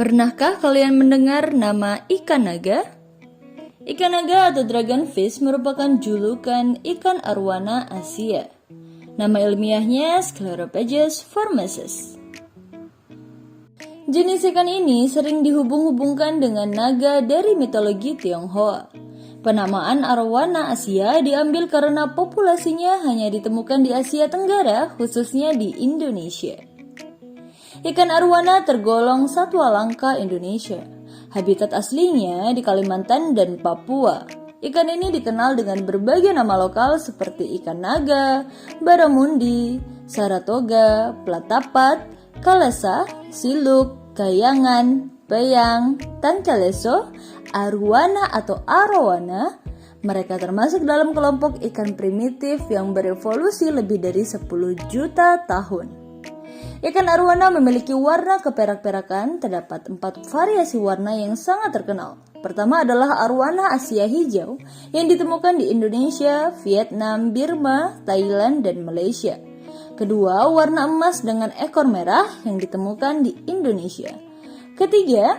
Pernahkah kalian mendengar nama ikan naga? Ikan naga atau dragonfish merupakan julukan ikan arwana Asia. Nama ilmiahnya Sclerophagus formosus. Jenis ikan ini sering dihubung-hubungkan dengan naga dari mitologi Tionghoa. Penamaan arwana Asia diambil karena populasinya hanya ditemukan di Asia Tenggara, khususnya di Indonesia. Ikan arwana tergolong satwa langka Indonesia. Habitat aslinya di Kalimantan dan Papua. Ikan ini dikenal dengan berbagai nama lokal seperti ikan naga, baramundi, saratoga, platapat, kalasa, siluk, kayangan, peyang, tancaleso, arwana atau arowana. Mereka termasuk dalam kelompok ikan primitif yang berevolusi lebih dari 10 juta tahun. Ikan arwana memiliki warna keperak-perakan. Terdapat 4 variasi warna yang sangat terkenal. Pertama adalah arwana Asia hijau yang ditemukan di Indonesia, Vietnam, Burma, Thailand, dan Malaysia. Kedua, warna emas dengan ekor merah yang ditemukan di Indonesia. Ketiga,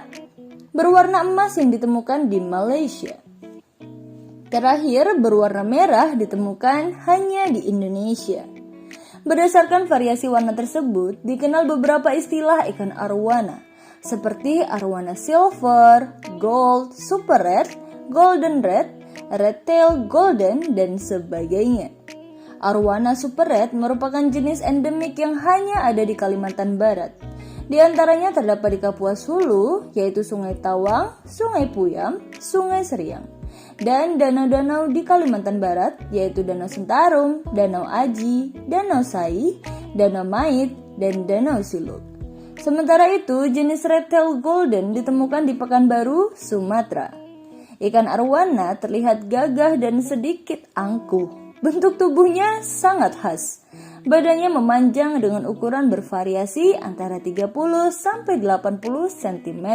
berwarna emas yang ditemukan di Malaysia. Terakhir, berwarna merah ditemukan hanya di Indonesia. Berdasarkan variasi warna tersebut, dikenal beberapa istilah ikan arwana, seperti arwana silver, gold, super red, golden red, red tail golden, dan sebagainya. Arwana super red merupakan jenis endemik yang hanya ada di Kalimantan Barat. Di antaranya terdapat di Kapuas Hulu, yaitu Sungai Tawang, Sungai Puyam, Sungai Seriang, dan danau-danau di Kalimantan Barat, yaitu Danau Sentarum, Danau Aji, Danau Sai, Danau Mait, dan Danau Siluk. Sementara itu, jenis red tail golden ditemukan di Pekanbaru, Sumatera. Ikan arwana terlihat gagah dan sedikit angkuh. Bentuk tubuhnya sangat khas. Badannya memanjang dengan ukuran bervariasi antara 30 sampai 80 cm.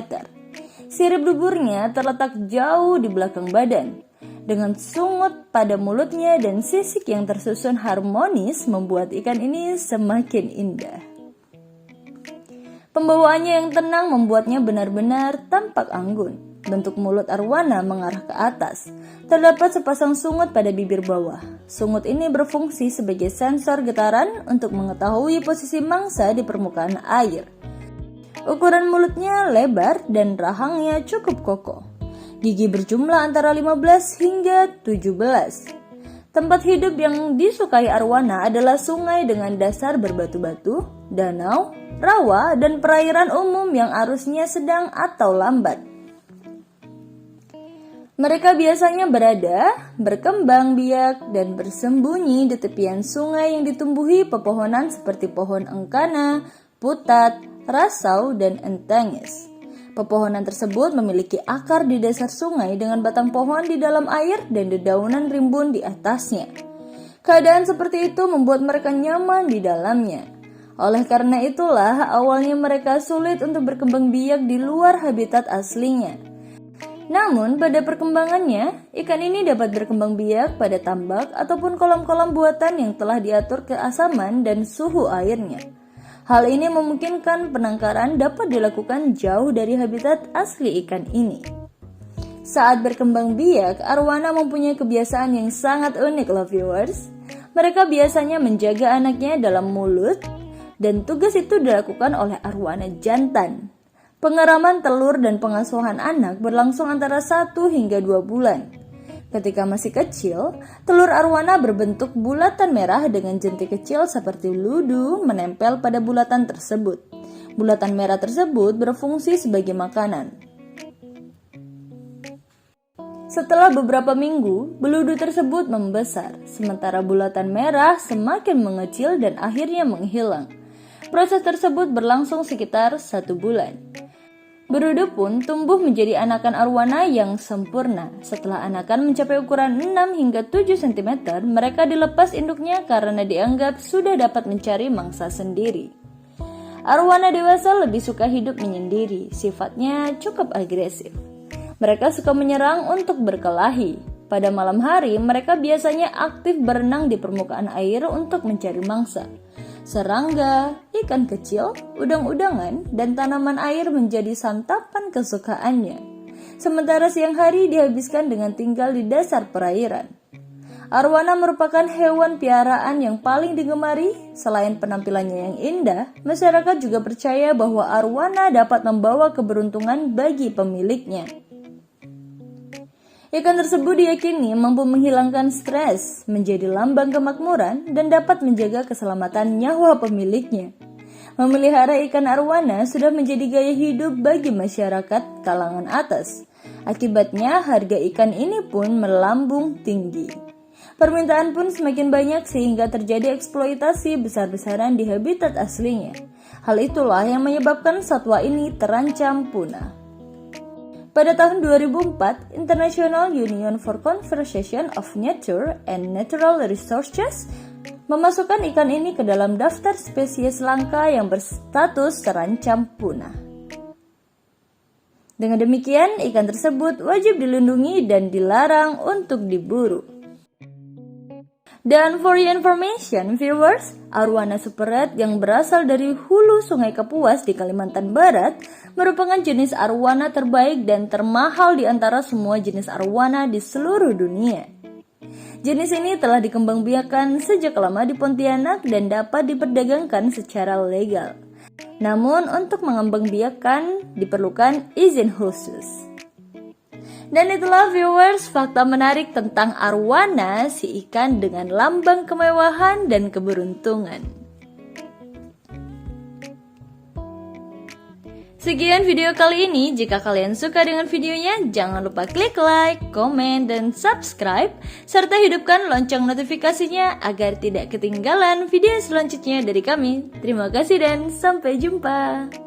Sirip duburnya terletak jauh di belakang badan. Dengan sungut pada mulutnya dan sisik yang tersusun harmonis membuat ikan ini semakin indah. Pembawaannya yang tenang membuatnya benar-benar tampak anggun. Bentuk mulut arwana mengarah ke atas. Terdapat sepasang sungut pada bibir bawah. Sungut ini berfungsi sebagai sensor getaran untuk mengetahui posisi mangsa di permukaan air. Ukuran mulutnya lebar dan rahangnya cukup kokoh. Gigi berjumlah antara 15 hingga 17. Tempat hidup yang disukai arwana adalah sungai dengan dasar berbatu-batu, danau, rawa, dan perairan umum yang arusnya sedang atau lambat. Mereka biasanya berkembang biak, dan bersembunyi di tepian sungai yang ditumbuhi pepohonan seperti pohon engkana, putat, rasau, dan entengis. Pepohonan tersebut memiliki akar di dasar sungai dengan batang pohon di dalam air dan dedaunan rimbun di atasnya. Keadaan seperti itu membuat mereka nyaman di dalamnya. Oleh karena itulah, awalnya mereka sulit untuk berkembang biak di luar habitat aslinya. Namun, pada perkembangannya, ikan ini dapat berkembang biak pada tambak ataupun kolam-kolam buatan yang telah diatur keasaman dan suhu airnya. Hal ini memungkinkan penangkaran dapat dilakukan jauh dari habitat asli ikan ini. Saat berkembang biak, arwana mempunyai kebiasaan yang sangat unik loh viewers. Mereka biasanya menjaga anaknya dalam mulut, dan tugas itu dilakukan oleh arwana jantan. Pengeraman telur dan pengasuhan anak berlangsung antara 1 hingga 2 bulan. Ketika masih kecil, telur arwana berbentuk bulatan merah dengan jentik kecil seperti ludu menempel pada bulatan tersebut. Bulatan merah tersebut berfungsi sebagai makanan. Setelah beberapa minggu, beludu tersebut membesar, sementara bulatan merah semakin mengecil dan akhirnya menghilang. Proses tersebut berlangsung sekitar 1 bulan. Berudu pun tumbuh menjadi anakan arwana yang sempurna. Setelah anakan mencapai ukuran 6 hingga 7 cm, mereka dilepas induknya karena dianggap sudah dapat mencari mangsa sendiri. Arwana dewasa lebih suka hidup menyendiri, sifatnya cukup agresif. Mereka suka menyerang untuk berkelahi. Pada malam hari, mereka biasanya aktif berenang di permukaan air untuk mencari mangsa. Serangga, ikan kecil, udang-udangan, dan tanaman air menjadi santapan kesukaannya. Sementara siang hari dihabiskan dengan tinggal di dasar perairan. Arowana merupakan hewan piaraan yang paling digemari. Selain penampilannya yang indah, masyarakat juga percaya bahwa arowana dapat membawa keberuntungan bagi pemiliknya. Ikan tersebut diyakini mampu menghilangkan stres, menjadi lambang kemakmuran, dan dapat menjaga keselamatan nyawa pemiliknya. Memelihara ikan arowana sudah menjadi gaya hidup bagi masyarakat kalangan atas. Akibatnya, harga ikan ini pun melambung tinggi. Permintaan pun semakin banyak sehingga terjadi eksploitasi besar-besaran di habitat aslinya. Hal itulah yang menyebabkan satwa ini terancam punah. Pada tahun 2004, International Union for Conservation of Nature and Natural Resources memasukkan ikan ini ke dalam daftar spesies langka yang berstatus terancam punah. Dengan demikian, ikan tersebut wajib dilindungi dan dilarang untuk diburu. Dan for your information, viewers, arowana super red yang berasal dari hulu Sungai Kapuas di Kalimantan Barat merupakan jenis arowana terbaik dan termahal di antara semua jenis arowana di seluruh dunia. Jenis ini telah dikembangbiakan sejak lama di Pontianak dan dapat diperdagangkan secara legal. Namun untuk mengembangbiakan diperlukan izin khusus. Dan itulah viewers fakta menarik tentang arowana, si ikan dengan lambang kemewahan dan keberuntungan. Sekian video kali ini. Jika kalian suka dengan videonya, jangan lupa klik like, komen, dan subscribe, serta hidupkan lonceng notifikasinya agar tidak ketinggalan video selanjutnya dari kami. Terima kasih dan sampai jumpa.